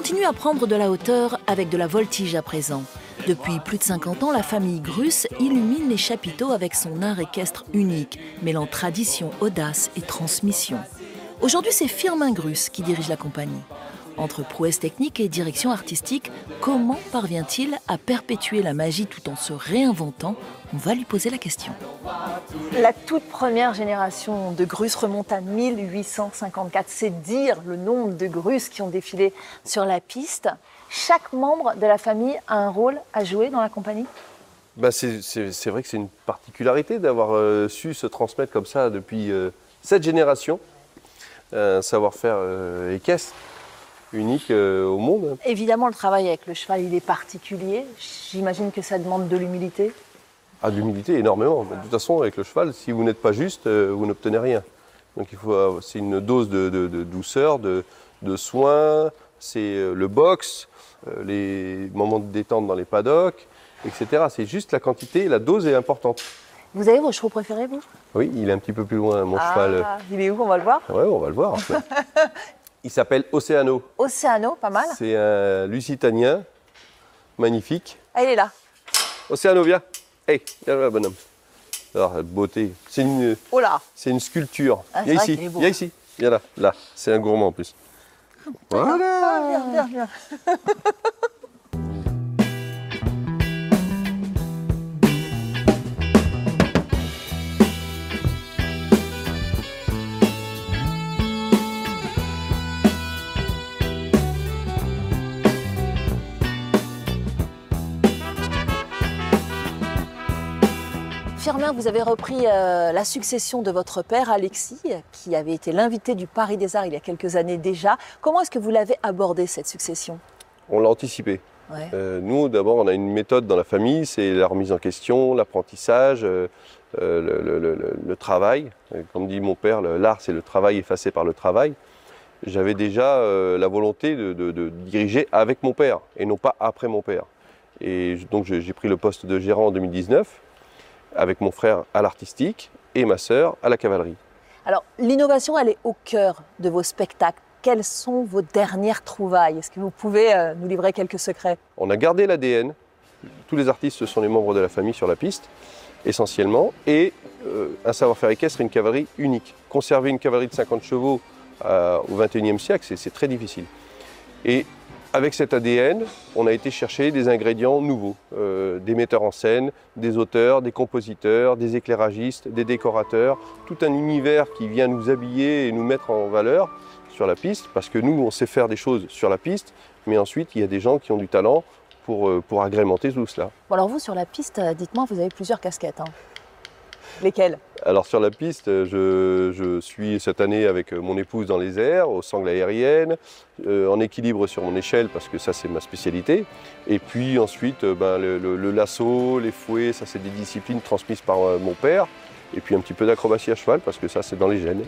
continue à prendre de la hauteur avec de la voltige à présent. Depuis plus de 50 ans, la famille Grus illumine les chapiteaux avec son art équestre unique, mêlant tradition, audace et transmission. Aujourd'hui, c'est Firmin Grus qui dirige la compagnie. Entre prouesse technique et direction artistique, comment parvient-il à perpétuer la magie tout en se réinventant? On va lui poser la question. La toute première génération de Grus remonte à 1854. C'est dire le nombre de Grus qui ont défilé sur la piste. Chaque membre de la famille a un rôle à jouer dans la compagnie? C'est vrai que c'est une particularité d'avoir su se transmettre comme ça depuis 7 générations. Un savoir-faire équestre unique au monde. Évidemment, le travail avec le cheval, il est particulier. J'imagine que ça demande de l'humilité. Ah, de l'humilité, énormément. Mais de toute façon, avec le cheval, si vous n'êtes pas juste, vous n'obtenez rien. Donc c'est une dose de douceur, de soin, c'est le box, les moments de détente dans les paddocks, etc. C'est juste la quantité, la dose est importante. Vous avez vos chevaux préférés, vous? Oui, il est un petit peu plus loin, mon cheval. Il est où? On va le voir? Oui, on va le voir. Il s'appelle Océano. Océano, pas mal. C'est un lusitanien, magnifique. Ah, il est là. Océano, viens. Hey, viens là, bonhomme. Alors, beauté. C'est une sculpture. Ah, viens ici, viens ici. Viens là, là. C'est un gourmand en plus. Voilà. Viens. Firmin, vous avez repris la succession de votre père, Alexis, qui avait été l'invité du Paris des Arts il y a quelques années déjà. Comment est-ce que vous l'avez abordé, cette succession? On l'a anticipé. Ouais. Nous, d'abord, on a une méthode dans la famille, c'est la remise en question, l'apprentissage, le travail. Comme dit mon père, l'art, c'est le travail effacé par le travail. J'avais déjà la volonté de diriger avec mon père et non pas après mon père. Et donc, j'ai pris le poste de gérant en 2019. Avec mon frère à l'artistique et ma sœur à la cavalerie. Alors, l'innovation, elle est au cœur de vos spectacles. Quelles sont vos dernières trouvailles? Est-ce que vous pouvez nous livrer quelques secrets? On a gardé l'ADN. Tous les artistes sont les membres de la famille sur la piste, essentiellement, et un savoir-faire équestre et une cavalerie unique. Conserver une cavalerie de 50 chevaux au XXIe siècle, c'est très difficile. Et avec cet ADN, on a été chercher des ingrédients nouveaux, des metteurs en scène, des auteurs, des compositeurs, des éclairagistes, des décorateurs, tout un univers qui vient nous habiller et nous mettre en valeur sur la piste, parce que nous, on sait faire des choses sur la piste, mais ensuite, il y a des gens qui ont du talent pour agrémenter tout cela. Bon, alors vous, sur la piste, dites-moi, vous avez plusieurs casquettes. Lesquelles? Alors sur la piste, je suis cette année avec mon épouse dans les airs, aux sangles aériennes, en équilibre sur mon échelle parce que ça c'est ma spécialité. Et puis ensuite le lasso, les fouets, ça c'est des disciplines transmises par mon père. Et puis un petit peu d'acrobatie à cheval parce que ça c'est dans les gènes.